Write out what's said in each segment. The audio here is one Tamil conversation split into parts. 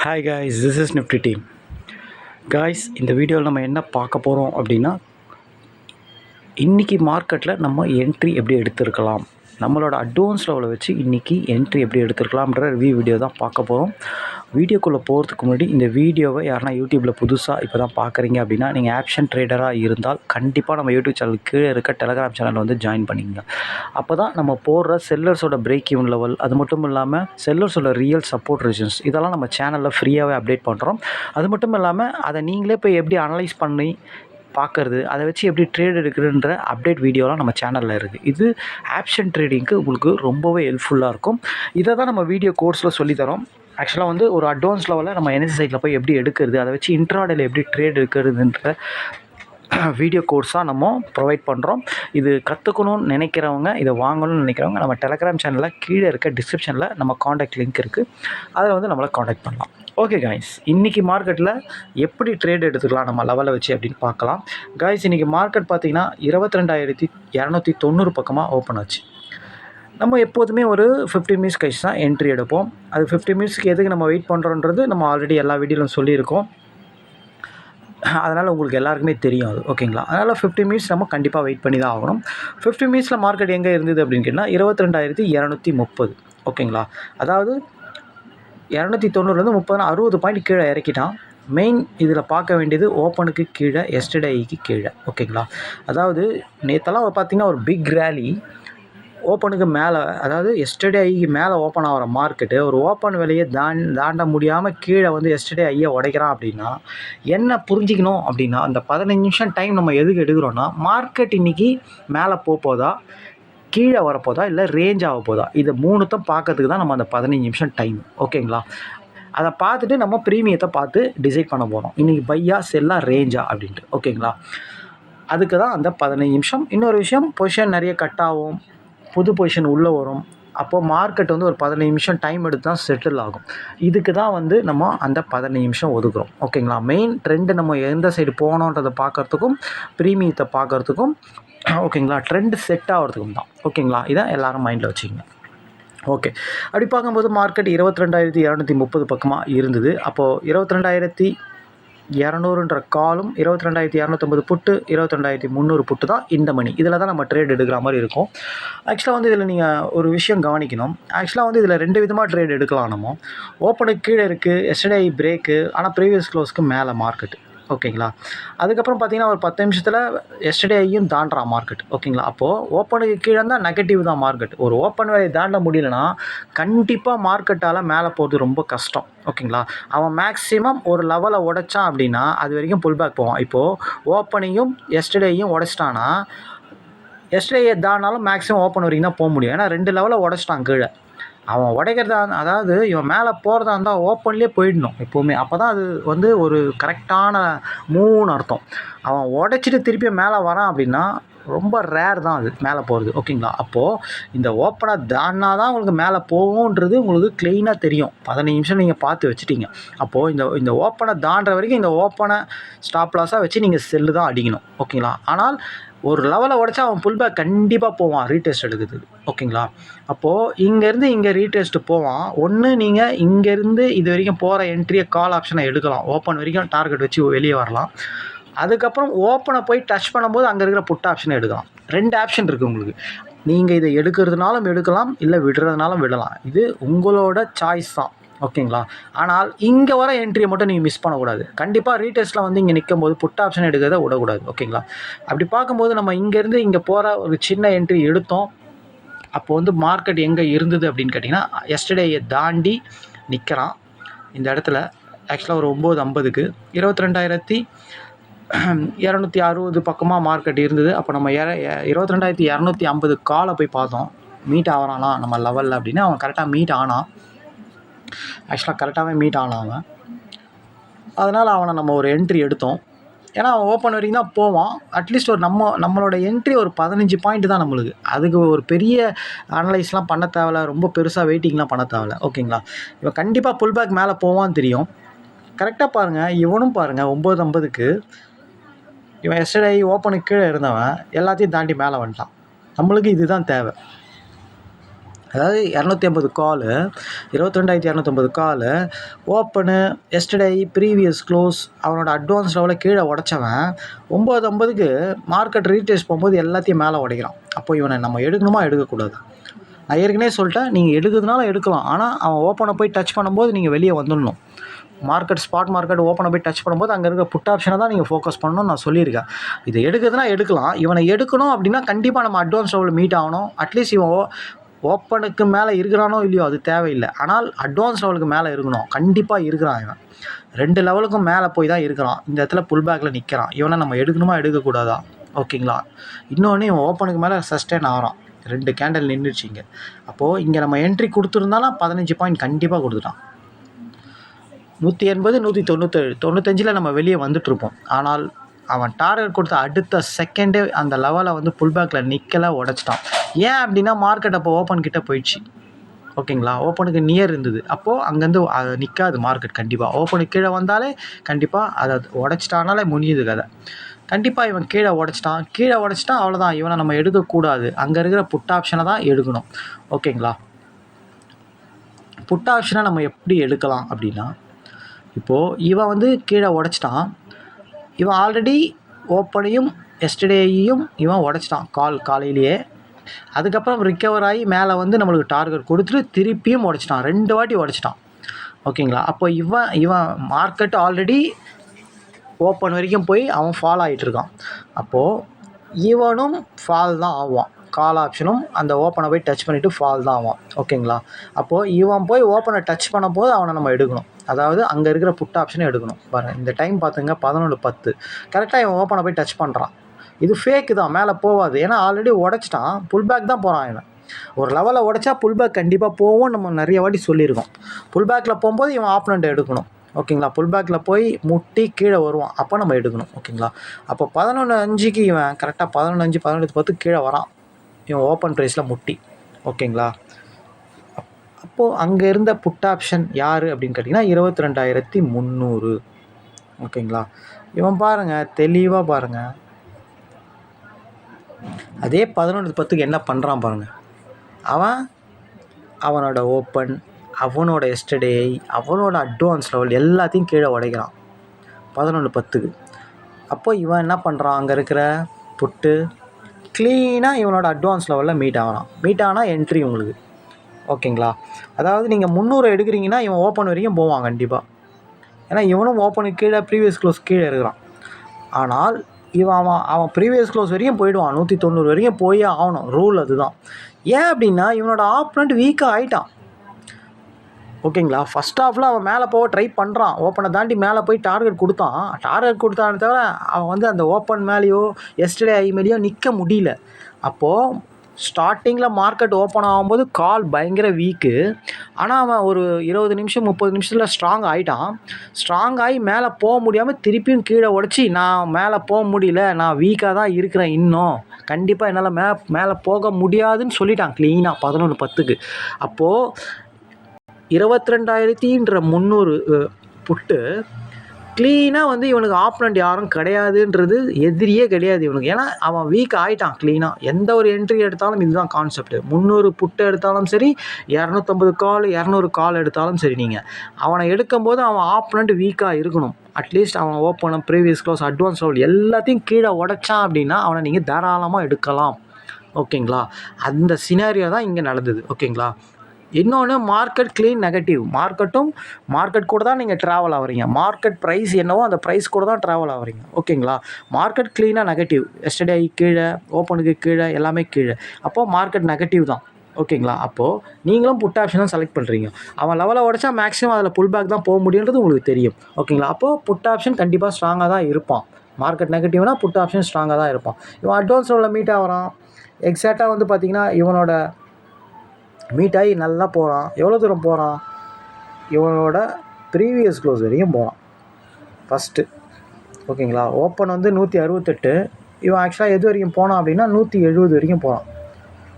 Hi guys, this is Nifty team. Guys, இந்த வீடியோவில் நம்ம என்ன பார்க்க போகிறோம் அப்படின்னா, இன்றைக்கி மார்க்கெட்டில் நம்ம என்ட்ரி எப்படி எடுத்துருக்கலாம், நம்மளோட அட்வான்ஸ் லெவலை வச்சு இன்றைக்கி என்ட்ரி எப்படி எடுத்துருக்கலாம்ன்ற ரிவ்யூ வீடியோ தான் பார்க்க போகிறோம். வீடியோக்குள்ளே போகிறதுக்கு முன்னாடி இந்த வீடியோவை யாருன்னா யூடியூப்பில் புதுசாக இப்போ தான் பார்க்குறீங்க அப்படின்னா, நீங்கள் ஆப்ஷன் ட்ரேடராக இருந்தால் கண்டிப்பாக நம்ம யூடியூப் சேனலுக்கு கீழே இருக்க டெலகிராம் சேனலில் வந்து ஜாயின் பண்ணிங்க. அப்போ தான் நம்ம போடுற செல்லர்ஸோட பிரேக் ஈவன் லெவல், அது மட்டும் இல்லாமல் செல்லர்ஸோட ரியல் சப்போர்ட் ரீசன்ஸ் இதெல்லாம் நம்ம சேனலில் ஃப்ரீயாகவே அப்டேட் பண்ணுறோம். அது மட்டும் இல்லாமல் அதை நீங்களே போய் எப்படி அனலைஸ் பண்ணி பார்க்குறது, அதை வச்சு எப்படி ட்ரேட் எடுக்கிறதுன்ற அப்டேட் வீடியோலாம் நம்ம சேனலில் இருக்குது. இது ஆப்ஷன் ட்ரேடிங்க்கு உங்களுக்கு ரொம்பவே ஹெல்ப்ஃபுல்லாக இருக்கும். இதை தான் நம்ம வீடியோ கோர்ஸில் சொல்லித்தரோம். ஆக்சுவலாக வந்து ஒரு அட்வான்ஸ் லெவலில் நம்ம என்எஸ்சி சைட்டில் போய் எப்படி எடுக்கிறது, அதை வச்சு இன்ட்ராடேல எப்படி ட்ரேட் எடுக்கிறதுன்ற வீடியோ கோர்ஸாக நம்ம ப்ரொவைட் பண்ணுறோம். இது கற்றுக்கணும்னு நினைக்கிறவங்க, இதை வாங்கணும்னு நினைக்கிறவங்க நம்ம டெலகிராம் சேனலில் கீழே இருக்க டிஸ்கிரிப்ஷனில் நம்ம காண்டாக்ட் லிங்க் இருக்குது, அதில் வந்து நம்மளை காண்டாக்ட் பண்ணலாம். ஓகே காய்ஸ், இன்றைக்கி மார்க்கெட்டில் எப்படி ட்ரேட் எடுத்துக்கலாம் நம்ம லெவலை வச்சு அப்படின்னு பார்க்கலாம். காய்ஸ், இன்றைக்கி மார்க்கெட் பார்த்திங்கன்னா 22,290 பக்கமாக ஓப்பன் ஆச்சு. நம்ம எப்போதுமே ஒரு 15 மினிட்ஸ் கழிச்சு தான் என்ட்ரி எடுப்போம். அது 15 மினிட்ஸ்க்கு எதுக்கு நம்ம வெயிட் பண்ணுறோன்றது நம்ம ஆல்ரெடி எல்லா வீடியோவிலும் சொல்லியிருக்கோம். அதனால் உங்களுக்கு எல்லாருக்குமே தெரியும் அது, ஓகேங்களா? அதனால் 15 மினிட்ஸ் நம்ம கண்டிப்பாக வெயிட் பண்ணி தான் ஆகணும். 15 மினிட்ஸில் மார்க்கெட் எங்கே இருந்தது அப்படின்னு கேட்டால் 22,230, ஓகேங்களா? அதாவது 290 30 60 பாயிண்ட் கீழே இறக்கிட்டான். மெயின் இதில் பார்க்க வேண்டியது ஓப்பனுக்கு கீழே, எஸ்டர்டேக்கு கீழே, ஓகேங்களா? அதாவது நேற்றெல்லாம் பார்த்திங்கன்னா ஒரு பிக் ரேலி ஓப்பனுக்கு மேலே, அதாவது எஸ்டர்டே ஐக்கு மேலே ஓப்பன் ஆகிற மார்க்கெட்டு ஒரு ஓப்பன் விலையை தாண்ட முடியாமல் கீழே வந்து எஸ்டர்டே ஐயை உடைக்கிறான் அப்படின்னா என்ன புரிஞ்சிக்கணும் அப்படின்னா, அந்த 15 நிமிஷம் டைம் நம்ம எதுக்கு எடுக்கிறோன்னா, மார்க்கெட் இன்றைக்கி மேலே போதா, கீழே வரப்போதா, இல்லை ரேஞ்ச் ஆக போதா, இதை மூணுத்தையும் பார்க்கறதுக்கு தான் நம்ம அந்த 15 நிமிஷம் டைம், ஓகேங்களா? அதை பார்த்துட்டு நம்ம ப்ரீமியத்தை பார்த்து டிசைட் பண்ண போகிறோம், இன்றைக்கி பையா செல்லா ரேஞ்சா அப்படின்ட்டு, ஓகேங்களா? அதுக்கு தான் அந்த 15 நிமிஷம். இன்னொரு விஷயம், பொசிஷன் நிறைய கட் ஆகும், புது பொசிஷன் உள்ளே வரும். அப்போது மார்க்கெட் வந்து ஒரு 15 நிமிஷம் டைம் எடுத்து தான் செட்டில் ஆகும். இதுக்கு தான் வந்து நம்ம அந்த 15 நிமிஷம் ஒதுக்குறோம், ஓகேங்களா? மெயின் ட்ரெண்டு நம்ம எந்த சைடு போகணுன்றதை பார்க்குறதுக்கும், ப்ரீமியத்தை பார்க்குறதுக்கும், ஓகேங்களா? ட்ரெண்டு செட் ஆகிறதுக்கும் தான், ஓகேங்களா? இதான் எல்லோரும் மைண்டில் வச்சுக்கோங்க. ஓகே, அப்படி பார்க்கும்போது மார்க்கெட் 22,230 பக்கமாக இருந்தது. அப்போது 22,200ன்ற காலும், 22,250 புட்டு, 22,300 புட்டு தான் இந்த மணி. இதில் தான் நம்ம ட்ரேட் எடுக்கிற மாதிரி இருக்கும். ஆக்சுவலாக வந்து இதில் நீங்கள் ஒரு விஷயம் கவனிக்கணும். ஆக்சுவலாக வந்து இதில் 2 விதமாக ட்ரேட் எடுக்கலாம். நம்ம ஓப்பனுக்கு கீழே இருக்குது, எஸ்டர்டே பிரேக்கு, ஆனால் ப்ரீவியஸ் க்ளோஸ்க்கு மேலே மார்க்கெட்டு, ஓகேங்களா? அதுக்கப்புறம் பார்த்திங்கன்னா ஒரு 10 நிமிஷத்தில் எஸ்டர்டேயும் தாண்டுறான் மார்க்கெட், ஓகேங்களா? அப்போது ஓப்பனுக்கு கீழே தான் நெகட்டிவ் தான் மார்க்கெட். ஒரு ஓப்பன் வேலையை தாண்ட முடியலன்னா கண்டிப்பாக மார்க்கெட்டால் மேலே போகிறது ரொம்ப கஷ்டம், ஓகேங்களா? அவன் மேக்ஸிமம் ஒரு லெவலை உடைச்சான் அப்படின்னா அது வரைக்கும் புல் பேக் போவான். இப்போது ஓப்பனையும் எஸ்டர்டேயும் உடைச்சிட்டான்னா எஸ்டர்டே தாண்டாலும் மேக்ஸிமம் ஓப்பன் வரைக்கும் தான் போக முடியும். ஏன்னா 2 லெவலை உடைச்சிட்டான் கீழே. அவன் உடைக்கிறதா, அதாவது இவன் மேலே போகிறதா இருந்தால் ஓப்பன்லேயே போயிடணும் எப்போவுமே. அப்போ தான் அது வந்து ஒரு கரெக்டான மூவ்னு அர்த்தம். அவன் உடைச்சிட்டு திருப்பி மேலே வரான் அப்படின்னா ரொம்ப ரேர் தான் அது மேலே போகிறது, ஓகேங்களா? அப்போது இந்த ஓப்பனை தாண்டினா தான் உங்களுக்கு மேலே போகும்ன்றது உங்களுக்கு க்ளீனாக தெரியும். 15 நிமிஷம் நீங்கள் பார்த்து வச்சுட்டீங்க. அப்போது இந்த ஓப்பனை தாண்டுற வரைக்கும் இந்த ஓப்பனை ஸ்டாப் லாஸாக வச்சு நீங்கள் செல்லு தான் அடிக்கணும், ஓகேங்களா? ஆனால் ஒரு லெவலை உடச்சா அவன் புல் பேக் கண்டிப்பாக போவான் ரீடெஸ்ட் எடுக்கிறதுக்கு, ஓகேங்களா? அப்போது இங்கேருந்து இங்கே ரீடெஸ்ட்டு போவான். ஒன்று நீங்கள் இங்கேருந்து இது வரைக்கும் போகிற என்ட்ரியை கால் ஆப்ஷனை எடுக்கலாம், ஓப்பன் வரைக்கும் டார்கெட் வச்சு வெளியே வரலாம். அதுக்கப்புறம் ஓப்பனை போய் டச் பண்ணும்போது அங்கே இருக்கிற புட் ஆப்ஷனை எடுக்கலாம். 2 ஆப்ஷன் இருக்குது உங்களுக்கு. நீங்கள் இதை எடுக்கிறதுனாலும் எடுக்கலாம், இல்லை விடுறதுனாலும் விடலாம். இது உங்களோட சாய்ஸ் தான், ஓகேங்களா? ஆனால் இங்கே வர என்ட்ரியை மட்டும் நீங்கள் மிஸ் பண்ணக்கூடாது. கண்டிப்பாக ரீடெஸ்ட்டில் வந்து இங்கே நிற்கும் போது புட் ஆப்ஷன் எடுக்கிறத விடக்கூடாது, ஓகேங்களா? அப்படி பார்க்கும்போது நம்ம இங்கேருந்து இங்கே போகிற ஒரு சின்ன என்ட்ரி எடுத்தோம். அப்போது வந்து மார்க்கெட் எங்கே இருந்தது அப்படின்னு கேட்டிங்கன்னா, எஸ்டர்டேயை தாண்டி நிற்கிறான் இந்த இடத்துல. ஆக்சுவலாக ஒரு 9:50க்கு 22,260 பக்கமாக மார்க்கெட் இருந்தது. அப்போ நம்ம 22,250 காலை போய் பார்த்தோம், மீட் ஆகிறானா நம்ம லெவலில் அப்படின்னு. அவன் கரெக்டாக மீட் ஆனான். ஆக்சுவலாக கரெக்டாகவே மீட் ஆனான் அவன். அதனால் அவனை நம்ம ஒரு என்ட்ரி எடுத்தோம். ஏன்னா அவன் ஓப்பன் வரைக்கும் தான் போவான். அட்லீஸ்ட் ஒரு நம்மளோட என்ட்ரி ஒரு 15 பாயிண்ட் தான் நம்மளுக்கு. அதுக்கு ஒரு பெரிய அனலைஸ்லாம் பண்ண தேவையில்ல, ரொம்ப பெருசாக வெயிட்டிங்லாம் பண்ண தேவையில்ல, ஓகேங்களா? இவன் கண்டிப்பாக புல் பேக் மேலே போவான்னு தெரியும். கரெக்டாக பாருங்கள், இவனும் பாருங்கள் 9:50க்கு இவன் எஸ்டர்டே ஓப்பனுக்கு கீழே இருந்தவன் எல்லாத்தையும் தாண்டி மேலே வந்துட்டான். நம்மளுக்கு இதுதான் தேவை. அதாவது 250 காலு 22,250 காலு ஓப்பனு எஸ்டர்டே ப்ரீவியஸ் க்ளோஸ் அவனோட அட்வான்ஸ் லெவலில் கீழே உடச்சவன் 9:50க்கு மார்க்கெட் ரீடெஸ்ட் போகும்போது எல்லாத்தையும் மேலே உடைக்கிறான். அப்போ இவனை நம்ம எடுக்கணுமா எடுக்கக்கூடாது? நான் ஏற்கனவே சொல்லிட்டேன், நீங்கள் எடுக்கிறதுனால எடுக்கலாம். ஆனால் அவன் ஓப்பனை போய் டச் பண்ணும்போது நீங்கள் வெளியே வந்துடணும். ஸ்பாட் மார்க்கெட் ஓப்பனை போய் டச் பண்ணும்போது அங்கே இருக்க புட் ஆப்ஷனை தான் நீங்கள் ஃபோக்கஸ் பண்ணணும்னு நான் சொல்லியிருக்கேன். இதை எடுக்கிறதுனா எடுக்கலாம். இவனை எடுக்கணும் அப்படின்னா கண்டிப்பாக நம்ம அட்வான்ஸ் லெவலில் மீட் ஆகணும். அட்லீஸ்ட் இவன் ஓப்பனுக்கு மேலே இருக்கிறானோ இல்லையோ அது தேவையில்லை. ஆனால் அட்வான்ஸ் லெவலுக்கு மேலே இருக்கணும். கண்டிப்பாக இருக்கிறான் இவன். 2 லெவலுக்கும் மேலே போய் தான் இருக்கிறான். இந்த இடத்துல புல் பேக்கில் நிற்கிறான். இவனை நம்ம எடுக்கணுமா எடுக்கக்கூடாதா? ஓகேங்களா? இன்னொன்று இவன் ஓப்பனுக்கு மேலே சஸ்டெயின் ஆகிறான். 2 கேண்டல் நின்றுச்சிங்க. அப்போது இங்கே நம்ம என்ட்ரி கொடுத்துருந்தாலும் 15 பாயிண்ட் கண்டிப்பாக கொடுத்துட்டான். 180, 197, 95 நம்ம வெளியே வந்துட்டுருப்போம். ஆனால் அவன் டார்கெட் கொடுத்த அடுத்த செகண்டே அந்த லெவலை வந்து புல் பேக்கில் நிற்கலை, உடச்சிட்டான். ஏன் அப்படின்னா மார்க்கெட் அப்போ ஓப்பன் கிட்டே போயிடுச்சு. ஓகேங்களா? ஓப்பனுக்கு நியர் இருந்தது. அப்போது அங்கேருந்து அது நிற்காது மார்க்கெட். கண்டிப்பாக ஓப்பனுக்கு கீழே வந்தாலே கண்டிப்பாக அதை உடச்சிட்டானாலே முடியுது கதை. கண்டிப்பாக இவன் கீழே உடச்சிட்டான். அவ்வளோதான். இவனை நம்ம எடுக்கக்கூடாது. அங்கே இருக்கிற புட் ஆப்ஷனை தான் எடுக்கணும். ஓகேங்களா? புட் ஆப்ஷனை நம்ம எப்படி எடுக்கலாம் அப்படின்னா, இப்போது இவன் வந்து கீழே உடச்சிட்டான். இவன் ஆல்ரெடி ஓப்பனையும் எஸ்டர்டேயையும் இவன் உடச்சிட்டான் காலையிலேயே. அதுக்கப்புறம் ரிக்கவர் ஆகி மேலே வந்து நம்மளுக்கு டார்கெட் கொடுத்துட்டு திருப்பியும் உடச்சிட்டான். 2 வாட்டி உடச்சிட்டான். ஓகேங்களா? அப்போ இவன் மார்க்கெட் ஆல்ரெடி ஓப்பன் வரைக்கும் போய் அவன் ஃபால் ஆகிட்டுருக்கான். அப்போது இவனும் ஃபால் தான் ஆவான். கால் ஆப்ஷனும் அந்த ஓப்பனை போய் டச் பண்ணிவிட்டு ஃபால் தான் ஆவான். ஓகேங்களா? அப்போது இவன் போய் ஓப்பனை டச் பண்ணும் போது அவனை நம்ம எடுக்கணும். அதாவது அங்கே இருக்கிற புட் ஆப்ஷனை எடுக்கணும். பாருங்கள், இந்த டைம் பார்த்துங்க 11:10 கரெக்டாக இவன் ஓப்பனை போய் டச் பண்ணுறான். இது ஃபேக்கு தான், மேலே போகாது. ஏன்னா ஆல்ரெடி உடச்சிட்டான். புல் பேக் தான் போகிறான் இவன். ஒரு லெவலை உடச்சா புல் பேக் கண்டிப்பாக போவோம். நம்ம நிறைய வாட்டி சொல்லியிருக்கோம். புல் பேக்கில் போகும்போது இவன் ஆப்பனண்ட்டை எடுக்கணும். ஓகேங்களா? புல் பேக்கில் போய் முட்டி கீழே வருவான். அப்போ நம்ம எடுக்கணும். ஓகேங்களா? அப்போ 11:05க்கு இவன் கரெக்டாக 11:05, 11:10 கீழே வரான். இவன் ஓப்பன் ப்ரைஸில் முட்டி. ஓகேங்களா? அப்போது அங்கே இருந்த புட் ஆப்ஷன் யார் அப்படின்னு கேட்டிங்கன்னா 22,300. ஓகேங்களா? இவன் பாருங்கள், தெளிவாக பாருங்கள். அதே 11:10க்கு என்ன பண்ணுறான் பாருங்கள். அவனோட ஓப்பன், அவனோட எஸ்டர்டே, அவனோட அட்வான்ஸ் லெவல் எல்லாத்தையும் கீழே உடைக்கிறான் 11:10க்கு. அப்போ இவன் என்ன பண்ணுறான், அங்கே இருக்கிற புட்டு க்ளீனாக இவனோட அட்வான்ஸ் லெவலில் மீட் ஆனால் என்ட்ரி உங்களுக்கு. ஓகேங்களா? அதாவது நீங்கள் 300 எடுக்கிறீங்கன்னா இவன் ஓப்பன் வரைக்கும் போவான் கண்டிப்பாக. ஏன்னா இவனும் ஓப்பனுக்கு கீழே ப்ரீவியஸ் க்ளோஸ் கீழே இருக்கிறான். ஆனால் அவன் ப்ரீவியஸ் க்ளோஸ் வரைக்கும் போயிடுவான். 190 வரைக்கும் போயே ஆகணும். ரூல் அதுதான். ஏன் அப்படின்னா இவனோட ஆப்பனண்ட் வீக்காக ஆகிட்டான். ஓகேங்களா? ஃபஸ்ட் ஹாஃபில் அவன் மேலே போக ட்ரை பண்ணுறான். ஓப்பனை தாண்டி மேலே போய் டார்கெட் கொடுத்தானே தவிர அவன் வந்து அந்த ஓப்பன் மேலேயோ எஸ்டர்டே ஐ மேலேயோ நிற்க முடியல. அப்போது ஸ்டார்டிங்கில் மார்க்கெட் ஓப்பன் ஆகும்போது கால் பயங்கர வீக்கு. ஆனால் அவன் ஒரு 20 நிமிஷம் 30 நிமிஷத்தில் ஸ்ட்ராங் ஆகி மேலே போக முடியாமல் திருப்பியும் கீழே உடச்சி, நான் மேலே போக முடியல, நான் வீக்காக தான் இருக்கிறேன், இன்னும் கண்டிப்பாக என்னால் மேலே போக முடியாதுன்னு சொல்லிட்டான் க்ளீனாக 11:10க்கு. அப்போது 22,300 புட்டு க்ளீனாக வந்து இவனுக்கு ஆப்பனண்ட் யாரும் கிடையாதுன்றது எதிரியே கிடையாது இவனுக்கு. ஏன்னா அவன் வீக் ஆகிட்டான் க்ளீனாக. எந்த ஒரு என்ட்ரி எடுத்தாலும் இதுதான் கான்செப்ட். 300 புட்டு எடுத்தாலும் சரி, 250 கால் 200 கால் எடுத்தாலும் சரி, நீங்கள் அவனை எடுக்கும்போது அவன் ஆப்பனண்ட் வீக்காக இருக்கணும். அட்லீஸ்ட் அவன் open, previous close, advance level எல்லாத்தையும் கீழே உடைச்சான் அப்படின்னா அவனை நீங்கள் தாராளமாக எடுக்கலாம். ஓகேங்களா? அந்த சினாரியோ தான் இங்கே நடந்தது. ஓகேங்களா? இன்னொன்று, மார்க்கெட் க்ளீன் நெகட்டிவ். மார்க்கெட் கூட தான் நீங்கள் ட்ராவல் ஆகிறீங்க. மார்க்கெட் ப்ரைஸ் என்னவோ அந்த ப்ரைஸ் கூட தான் ட்ராவல் ஆகிறீங்க. ஓகேங்களா? மார்க்கெட் க்ளீனாக நெகட்டிவ். எஸ்டர்டே கீழே, ஓப்பனுக்கு கீழே, எல்லாமே கீழே. அப்போது மார்க்கெட் நெகட்டிவ் தான். ஓகேங்களா? அப்போது நீங்களும் புட் ஆப்ஷன் தான் செலக்ட் பண்ணுறீங்க. அவன் லெவலை உடச்சா மேக்ஸிமம் அதில் புல் பேக் தான் போக முடியுன்றது உங்களுக்கு தெரியும். ஓகேங்களா? அப்போது புட் ஆப்ஷன் கண்டிப்பாக ஸ்ட்ராங்காக தான் இருப்பான். மார்க்கெட் நெகட்டிவ்னா புட் ஆப்ஷன் ஸ்ட்ராங்காக தான் இருப்பான். இவன் அட்வான்ஸ் லெவலில் மீட் ஆகிறான். எக்ஸாக்டாக வந்து பார்த்திங்கன்னா இவனோட மீட் ஆகி நல்லா போகிறான். எவ்வளோ தூரம் போகிறான்? இவனோட ப்ரீவியஸ் க்ளோஸ் வரைக்கும் போகிறான் ஃபஸ்ட்டு. ஓகேங்களா? ஓப்பன் வந்து 168. இவன் ஆக்சுவலாக எது வரைக்கும் போனான் அப்படின்னா 170 வரைக்கும் போகிறான்.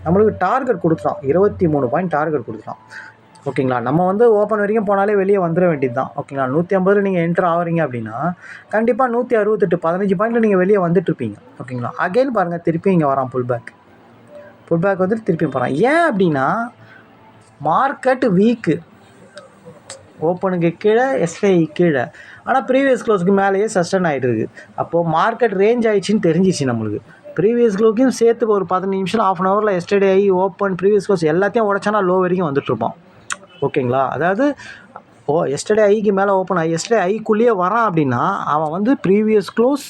நம்மளுக்கு டார்கெட் கொடுத்துட்டான். 23 பாயிண்ட் டார்கெட் கொடுத்துட்டான். ஓகேங்களா? நம்ம வந்து ஓப்பன் வரைக்கும் போனாலே வெளியே வந்துட வேண்டியது தான். ஓகேங்களா? 150 நீங்கள் என்ட்ரு ஆகிறீங்க அப்படின்னா கண்டிப்பாக 168 15 பாயிண்டில் நீங்கள் வெளியே வந்துட்டுருப்பீங்க. ஓகேங்களா? அகைன் பாருங்கள், திருப்பி இங்கே வரான் புல் பேக் வந்துட்டு திருப்பி போகிறான். ஏன் அப்படின்னா மார்க்கெட் வீக்கு, ஓப்பனுக்கு கீழே, எஸ்டர்டே கீழே, ஆனால் ப்ரீவியஸ் க்ளோஸுக்கு மேலேயே சஸ்டன் ஆகிட்டு இருக்குது. அப்போது மார்க்கெட் ரேஞ்ச் ஆகிடுச்சின்னு தெரிஞ்சிச்சு நம்மளுக்கு. ப்ரீவியஸ் க்ளோஸையும் சேர்த்து ஒரு 15 நிமிஷம், ½ அன் ஹவரில் எஸ்டர்டே ஆகி ஓப்பன் ப்ரீவியஸ் க்ளோஸ் எல்லாத்தையும் உடச்சானா லோ வரைக்கும் வந்துட்டுருப்பான். ஓகேங்களா? அதாவது எஸ்டர்டே ஐக்கு மேலே ஓப்பன் ஆகி எஸ்டர்டே ஐக்குள்ளேயே வரான் அப்படின்னா அவன் வந்து ப்ரீவியஸ் க்ளோஸ்,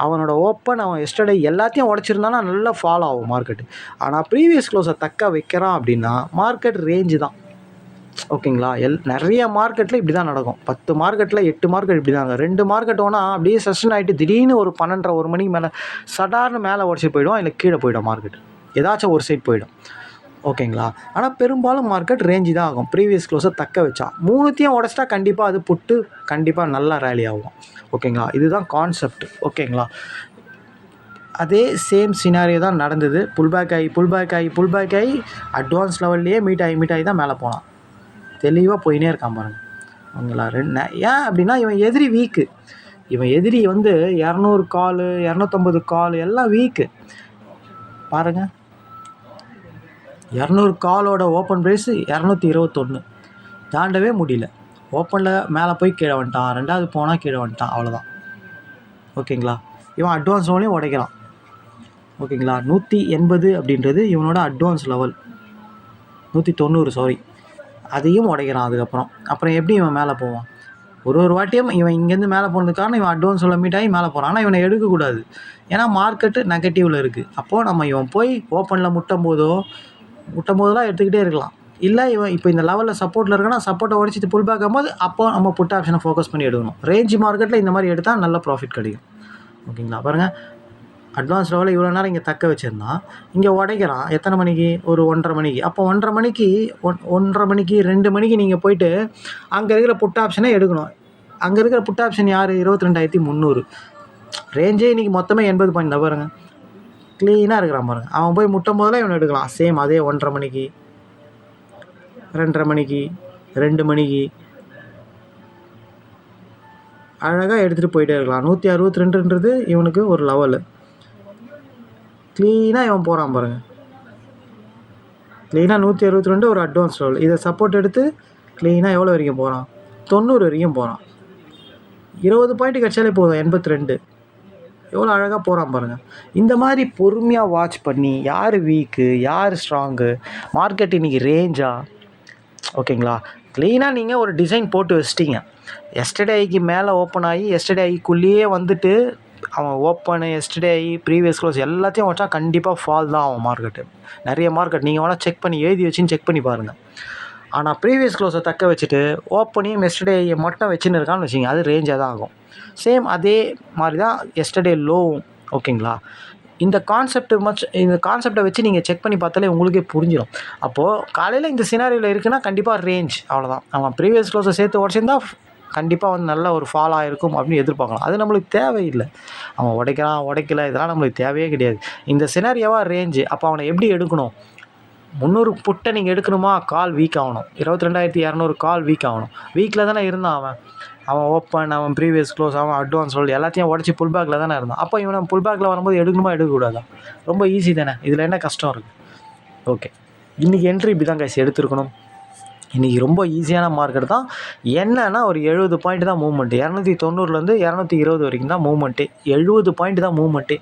அவனோட ஓப்பன், அவன் எஸ்டர்டே எல்லாத்தையும் உடச்சிருந்தானா நல்லா ஃபாலோ ஆகும் மார்க்கெட்டு. ஆனால் ப்ரீவியஸ் க்ளோஸை தக்க வைக்கிறான் அப்படின்னா மார்க்கெட் ரேஞ்சு தான். ஓகேங்களா? நிறைய மார்க்கெட்டில் இப்படி தான் நடக்கும். 10 மார்க்கெட்டில் 8 மார்க்கெட் இப்படி தாங்க. 2 மார்க்கெட் ஓனால் அப்படியே சஸ்டன் ஆகிட்டு திடீர்னு ஒரு 12:30 1 மணிக்கு மேலே சடார்னு மேலே உடச்சி போயிடும், இல்லை கீழே போயிடும் மார்க்கெட், ஏதாச்சும் ஒரு சைட் போயிடும். ஓகேங்களா? ஆனால் பெரும்பாலும் மார்க்கெட் ரேஞ்சு தான் ஆகும் ப்ரீவியஸ் க்ளோஸை தக்க வச்சா. 3த்தையும் உடச்சிட்டா கண்டிப்பாக அது புட்டு கண்டிப்பாக நல்லா ரேலி ஆகும். ஓகேங்களா? இதுதான் கான்செப்ட். ஓகேங்களா? அதே சேம் சினாரியோ தான் நடந்தது. புல்பேக் ஆகி அட்வான்ஸ் லெவல்லையே மீட் ஆகி தான் மேலே போனான். தெளிவாக போயினே இருக்கான் பாருங்கள். ஓகேங்களா? ஏன் அப்படின்னா இவன் எதிரி வீக்கு. இவன் எதிரி வந்து 200 கால் 250 கால் எல்லாம் வீக்கு பாருங்கள். 200 காலோட ஓப்பன் ப்ரைஸு 221, தாண்டவே முடியல. ஓப்பனில் மேலே போய் கீழே வந்துட்டான், 2வது போனால் கீழே வந்துட்டான், அவ்வளோதான். ஓகேங்களா? இவன் அட்வான்ஸ் லெவலையும் உடைக்கலாம். ஓகேங்களா? 180 அப்படின்றது இவனோட அட்வான்ஸ் லெவல், 190 சாரி, அதையும் உடைக்கிறான். அப்புறம் எப்படி இவன் மேலே போவான்? ஒரு வாட்டியும் இவன் இங்கேருந்து மேலே போனதுக்கான இவன் அட்வான்ஸ் உள்ள மீட் ஆகி மேலே போகிறான். ஆனால் இவனை எடுக்கக்கூடாது, ஏன்னா மார்க்கெட்டு நெகட்டிவில் இருக்குது. அப்போது நம்ம இவன் போய் ஓப்பனில் முட்டும் போதெல்லாம் எடுத்துக்கிட்டே இருக்கலாம். இல்லை இவன் இப்போ இந்த லெவலில் சப்போர்ட்டில் இருக்குன்னா சப்போர்ட்டை உடச்சிட்டு புல் பேக் ஆகும்போது அப்போ நம்ம புட் ஆப்ஷனை ஃபோக்கஸ் பண்ணி எடுக்கணும். ரேஞ்ச் மார்க்கெட்டில் இந்த மாதிரி எடுத்தால் நல்ல ப்ராஃபிட் கிடைக்கும். ஓகேங்களா? பாருங்கள், அட்வான்ஸ் லெவலில் இவ்வளோ நேரம் இங்கே தக்க வச்சுருந்தான், இங்கே உடைக்கிறான். எத்தனை மணிக்கு? ஒரு 1:30 மணிக்கு. அப்போ 1:30 மணிக்கு 2 மணிக்கு நீங்கள் போயிட்டு அங்கே இருக்கிற புட் ஆப்ஷனை எடுக்கணும். அங்கே இருக்கிற புட் ஆப்ஷன் யார்? 22,300. ரேஞ்சே இன்றைக்கி மொத்தமே 80 பாயிண்ட் தான் பாருங்கள். க்ளீனாக இருக்கிறான் பாருங்கள். அவன் போய் முட்டும் போதெல்லாம் இவனை எடுக்கலாம். சேம் அதே 1:30 மணிக்கு, 2:30 மணிக்கு, 2 மணிக்கு அழகாக எடுத்துகிட்டு போயிட்டே இருக்கலாம். 162ன்றது இவனுக்கு ஒரு லெவலு. க்ளீனாக இவன் போகிறான் பாருங்கள். க்ளீனாக 162 ஒரு அட்வான்ஸ் லெவல். இதை சப்போர்ட் எடுத்து க்ளீனாக எவ்வளோ வரைக்கும் போகிறான்? 90 வரைக்கும் போகிறான். 20 பாயிண்ட் கிடச்சாலே போதும், 82. எவ்வளோ அழகாக போகிறான் பாருங்கள். இந்த மாதிரி பொறுமையாக வாட்ச் பண்ணி யார் வீக்கு யார் ஸ்ட்ராங்கு, மார்க்கெட் இன்றைக்கி ரேஞ்சா, ஓகேங்களா? க்ளீனாக நீங்கள் ஒரு டிசைன் போட்டு வச்சிட்டிங்க. எஸ்டர்டே ஐக்கு மேலே ஓப்பன் ஆகி எஸ்டர்டே ஐக்குள்ளேயே வந்துட்டு அவன் ஓப்பனு எஸ்டர்டே ஐ ப்ரீவியஸ் க்ளோஸ் எல்லாத்தையும் வச்சா கண்டிப்பாக ஃபால் தான் ஆகும் மார்க்கெட்டு. நிறைய மார்க்கெட் நீங்கள் வேணால் செக் பண்ணி எழுதி வச்சுன்னு செக் பண்ணி பாருங்கள். ஆனால் ப்ரீவியஸ் க்ளோஸை தக்க வச்சுட்டு ஓப்பனையும் எஸ்டர்டே மட்டும் வச்சுன்னு இருக்கான்னு வச்சுங்க, அது ரேஞ்சாக தான் ஆகும். சேம் அதே மாதிரி தான் எஸ்டர்டே லோவும். ஓகேங்களா? இந்த கான்செப்டை வச்சு நீங்கள் செக் பண்ணி பார்த்தாலே உங்களுக்கே புரிஞ்சிடும். அப்போது காலையில் இந்த சினாரியில் இருக்குன்னா கண்டிப்பாக ரேஞ்ச், அவ்வளோதான். அவன் ப்ரீவியஸ் க்ளோஸை சேர்த்து உடச்சிருந்தா கண்டிப்பாக வந்து நல்ல ஒரு ஃபால் ஆகிருக்கும் அப்படின்னு எதிர்பார்க்கலாம். அது நம்மளுக்கு தேவையில்லை. அவன் உடைக்கல இதெல்லாம் நம்மளுக்கு தேவையே கிடையாது. இந்த சினாரியாவாக ரேஞ்சு. அப்போ அவனை எப்படி எடுக்கணும்? 300 புட்டை நீங்கள் எடுக்கணுமா? கால் வீக் ஆகணும். 22,200 கால் வீக் ஆகணும். வீக்கில் தானே இருந்தான் அவன் ஓப்பன், அவன் ப்ரீவியஸ் க்ளோஸ், அவன் அட்வான்ஸ் சொல்லி எல்லாத்தையும் உடச்சி புல் பேக்கில் தானே இருந்தான். அப்போ இவனை புல் பேக்கில் வரும்போது எடுக்கணுமா எடுக்கக்கூடாதா? ரொம்ப ஈஸி தானே, இதில் என்ன கஷ்டம் இருக்குது? ஓகே, இன்றைக்கி என்ட்ரி இப்படி தான் கைஸ் எடுத்துருக்கணும். இன்றைக்கி ரொம்ப ஈஸியான மார்க்கெட் தான். என்னன்னா ஒரு 70 பாயிண்ட் தான் மூவ்மெண்ட்டு. 290லேருந்து 220 வரைக்கும் தான் மூவ்மெண்ட்டு. 70 பாயிண்ட் தான் மூவ்மெண்ட்டு.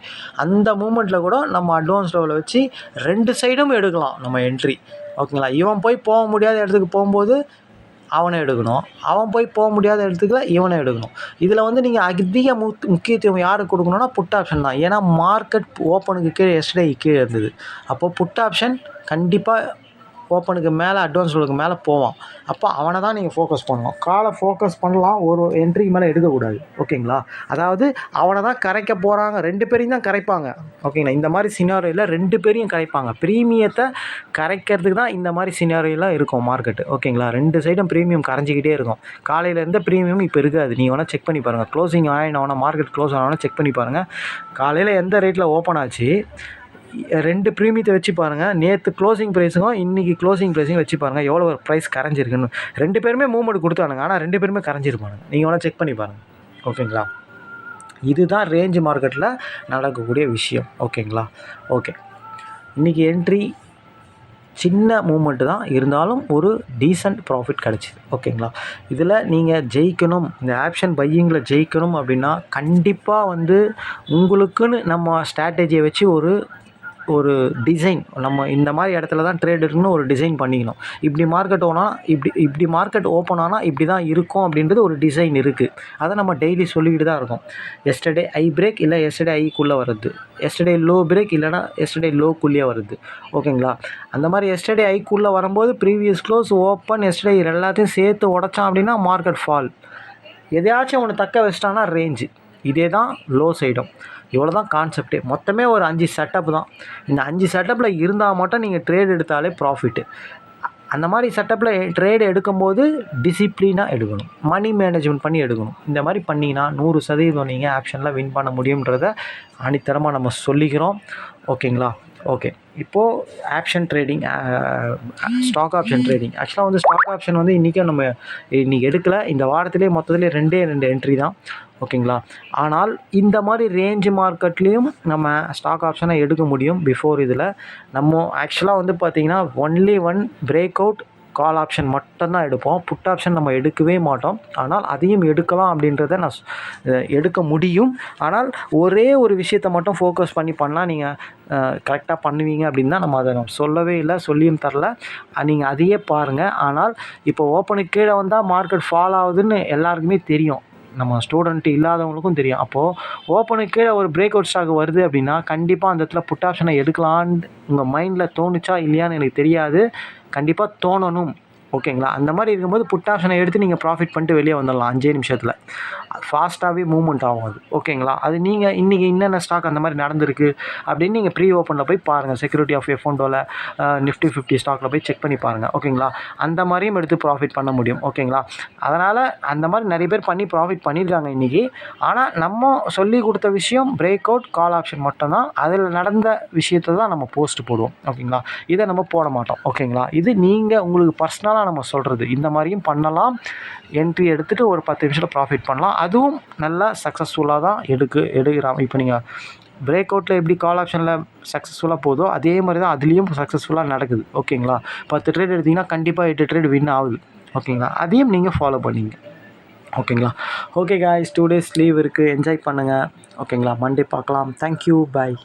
அந்த மூவ்மெண்ட்டில் கூட நம்ம அட்வான்ஸ் லெவலில் வச்சு 2 சைடும் எடுக்கலாம் நம்ம என்ட்ரி. ஓகேங்களா? இவன் போய் போக முடியாத இடத்துக்கு போகும்போது அவனை எடுக்கணும், அவன் போய் போக முடியாத இடத்துக்குல இவனை எடுக்கணும். இதில் வந்து நீங்கள் அதிக முக்கியத்துவம் யாருக்கு கொடுக்கணுன்னா புட் ஆப்ஷன் தான். ஏன்னா மார்க்கெட் ஓப்பனுக்கு கீழே எஸ்டர்டே கீழே இருந்தது. அப்போது புட் ஆப்ஷன் கண்டிப்பாக ஓப்பனுக்கு மேலே அட்வான்ஸ் லெவலுக்கு மேலே போவான். அப்போ அவனை தான் நீங்கள் ஃபோக்கஸ் பண்ணணும். காலை ஃபோக்கஸ் பண்ணலாம், ஒரு என்ட்ரிக்கு மேலே எடுக்கக்கூடாது. ஓகேங்களா? அதாவது அவனை தான் கரைக்க போகிறாங்க, 2 பேரையும் தான் கரைப்பாங்க. ஓகேங்களா? இந்த மாதிரி சினாரியோவில் 2 பேரையும் கரைப்பாங்க. ப்ரீமியத்தை கரைக்கிறதுக்கு தான் இந்த மாதிரி சினாரியோவில் இருக்கும் மார்க்கெட்டு. ஓகேங்களா? 2 சைடும் ப்ரீமியம் கரைஞ்சிக்கிட்டே இருக்கும். காலையில் இருந்த ப்ரீமியம் இப்போ இருக்காது. நீங்கள் வேணால் செக் பண்ணி பாருங்கள். க்ளோசிங் ஆகினவனா, மார்க்கெட் க்ளோஸ் ஆனவனா செக் பண்ணி பாருங்கள். காலையில் எந்த ரேட்டில் ஓப்பன் ஆச்சு, 2 ப்ரீமியத்தை வச்சு பாருங்கள். நேற்று க்ளோசிங் ப்ரைஸுக்கும் இன்றைக்கி க்ளோசிங் ப்ரைஸையும் வச்சு பாருங்கள் எவ்வளோ ஒரு ப்ரைஸ் கரைஞ்சிருக்குன்னு. 2 பேருமே மூவ்மெண்ட் கொடுத்தானுங்க, ஆனால் 2 பேருமே கரைஞ்சிருப்பானுங்க. நீங்கள் வேணால் செக் பண்ணி பாருங்கள். ஓகேங்களா? இதுதான் ரேஞ்ச் மார்க்கெட்டில் நடக்கக்கூடிய விஷயம். ஓகேங்களா? ஓகே, இன்றைக்கி என்ட்ரி சின்ன மூமெண்ட்டு தான் இருந்தாலும் ஒரு டீசென்ட் ப்ராஃபிட் கிடச்சிது. ஓகேங்களா? இதில் நீங்கள் ஜெயிக்கணும், இந்த ஆப்ஷன் பையிங்கில் ஜெயிக்கணும் அப்படின்னா கண்டிப்பாக வந்து உங்களுக்குன்னு நம்ம ஸ்ட்ராட்டஜியை வச்சு ஒரு டிசைன், நம்ம இந்த மாதிரி இடத்துல தான் ட்ரேட் இருக்குன்னு ஒரு டிசைன் பண்ணிக்கணும். இப்படி மார்க்கெட் ஓப்பன் ஆனால் இப்படி தான் இருக்கும் அப்படின்றது ஒரு டிசைன் இருக்குது. அதை நம்ம டெய்லி சொல்லிக்கிட்டு தான் இருக்கோம். எஸ்டர்டே ஐ பிரேக் இல்லை எஸ்டர்டே ஐக்குள்ளே வருது, எஸ்டர்டே லோ பிரேக் இல்லைனா எஸ்டர்டே லோக்குள்ளேயே வருது. ஓகேங்களா? அந்த மாதிரி எஸ்டர்டே ஐக்குள்ளே வரும்போது ப்ரீவியஸ் க்ளோஸ், ஓப்பன், எஸ்டர்டே எல்லாத்தையும் சேர்த்து உடச்சான் அப்படின்னா மார்க்கெட் ஃபால். எதையாச்சும் ஒன்று தக்க வச்சிட்டானா ரேஞ்சு. இதே தான் லோ சைடும். இவ்வளோ தான் கான்செப்டே. மொத்தமே ஒரு 5 செட்டப் தான். இந்த 5 செட்டப்பில் இருந்தால் மட்டும் நீங்கள் ட்ரேட் எடுத்தாலே ப்ராஃபிட்டு. அந்த மாதிரி செட்டப்பில் ட்ரேடு எடுக்கும்போது டிசிப்ளினாக எடுக்கணும், மணி மேனேஜ்மெண்ட் பண்ணி எடுக்கணும். இந்த மாதிரி பண்ணிங்கன்னா 100% நீங்கள் ஆப்ஷனில் வின் பண்ண முடியுன்றதை ஆணித்தரமாக நம்ம சொல்லிக்கிறோம். ஓகேங்களா? ஓகே, இப்போது option trading, stock option trading. ஆக்சுவலாக வந்து ஸ்டாக் ஆப்ஷன் வந்து நம்ம இன்றைக்கி எடுக்கலை. இந்த வாரத்திலே மொத்தத்திலே 2 என்ட்ரி தான். ஓகேங்களா? ஆனால் இந்த மாதிரி ரேஞ்சு மார்க்கெட்லேயும் நம்ம ஸ்டாக் ஆப்ஷனை எடுக்க முடியும். பிஃபோர் இதில் நம்ம ஆக்சுவலாக வந்து பார்த்திங்கன்னா only break out call option மட்டும்தான் எடுப்போம். புட் ஆப்ஷன் நம்ம எடுக்கவே மாட்டோம். ஆனால் அதையும் எடுக்கலாம் அப்படின்றத நான் எடுக்க முடியும். ஆனால் ஒரே ஒரு விஷயத்தை மட்டும் ஃபோக்கஸ் பண்ணால் நீங்கள் கரெக்டாக பண்ணுவீங்க அப்படின்னு தான் நம்ம அதை சொல்லவே இல்லை, சொல்லியும் தரல. நீங்கள் அதையே பாருங்கள். ஆனால் இப்போ ஓப்பனுக்கு கீழே வந்தால் மார்க்கெட் ஃபால் ஆகுதுன்னு எல்லாருக்குமே தெரியும், நம்ம ஸ்டூடெண்ட் இல்லாதவங்களுக்கும் தெரியும். அப்போது ஓப்பனுக்கு கீழே ஒரு பிரேக் அவுட் ஸ்டாக் வருது அப்படின்னா கண்டிப்பாக அந்த இடத்துல புட் ஆப்ஷனை எடுக்கலான்னு உங்கள் மைண்டில் தோணுச்சா இல்லையான்னு எனக்கு தெரியாது. கண்டிப்பாக தோணணும். ஓகேங்களா? அந்த மாதிரி இருக்கும்போது புட் ஆப்ஷனை எடுத்து நீங்கள் ப்ராஃபிட் பண்ணிட்டு வெளியே வந்துடலாம் 5 நிமிஷத்தில். ஃபாஸ்ட்டாகவே மூவ்மெண்ட் ஆகும் அது. ஓகேங்களா? அது நீங்கள் இன்றைக்கி என்னென்ன ஸ்டாக் அந்த மாதிரி நடந்திருக்கு அப்படின்னு நீங்கள் ப்ரீ ஓப்பனில் போய் பாருங்கள். செக்யூரிட்டி ஆஃப் F&Oவில் நிஃப்டி 50 ஸ்டாக்கில் போய் செக் பண்ணி பாருங்கள். ஓகேங்களா? அந்த மாதிரியும் எடுத்து ப்ராஃபிட் பண்ண முடியும். ஓகேங்களா? அதனால் அந்த மாதிரி நிறைய பேர் பண்ணி ப்ராஃபிட் பண்ணியிருக்காங்க இன்றைக்கி. ஆனால் நம்ம சொல்லி கொடுத்த விஷயம் பிரேக் அவுட் கால் ஆப்ஷன் மட்டும்தான். அதில் நடந்த விஷயத்தை தான் நம்ம போஸ்ட் போடுவோம். ஓகேங்களா? இதை நம்ம போட மாட்டோம். ஓகேங்களா? இது நீங்கள் உங்களுக்கு பர்சனலாக நம்ம சொல்கிறது. இந்த மாதிரியும் பண்ணலாம். என்ட்ரி எடுத்துகிட்டு ஒரு 10 நிமிஷத்தில் ப்ராஃபிட் பண்ணலாம். அதுவும் நல்லா சக்ஸஸ்ஃபுல்லாக தான் எடுக்கிறாங்க. இப்போ நீங்கள் பிரேக் அவுட்டில் எப்படி கால் ஆப்ஷனில் சக்ஸஸ்ஃபுல்லாக போதோ அதே மாதிரி தான் அதுலேயும் சக்ஸஸ்ஃபுல்லாக நடக்குது. ஓகேங்களா? 10 ட்ரேட் எடுத்திங்கன்னா கண்டிப்பாக 8 ட்ரேட் வின் ஆகுது. ஓகேங்களா? அதையும் நீங்கள் ஃபாலோ பண்ணிங்க. ஓகேங்களா? ஓகே காய்ஸ், 2 days லீவ் இருக்குது, என்ஜாய் பண்ணுங்கள். ஓகேங்களா? மண்டே பார்க்கலாம். தேங்க்யூ, பாய்.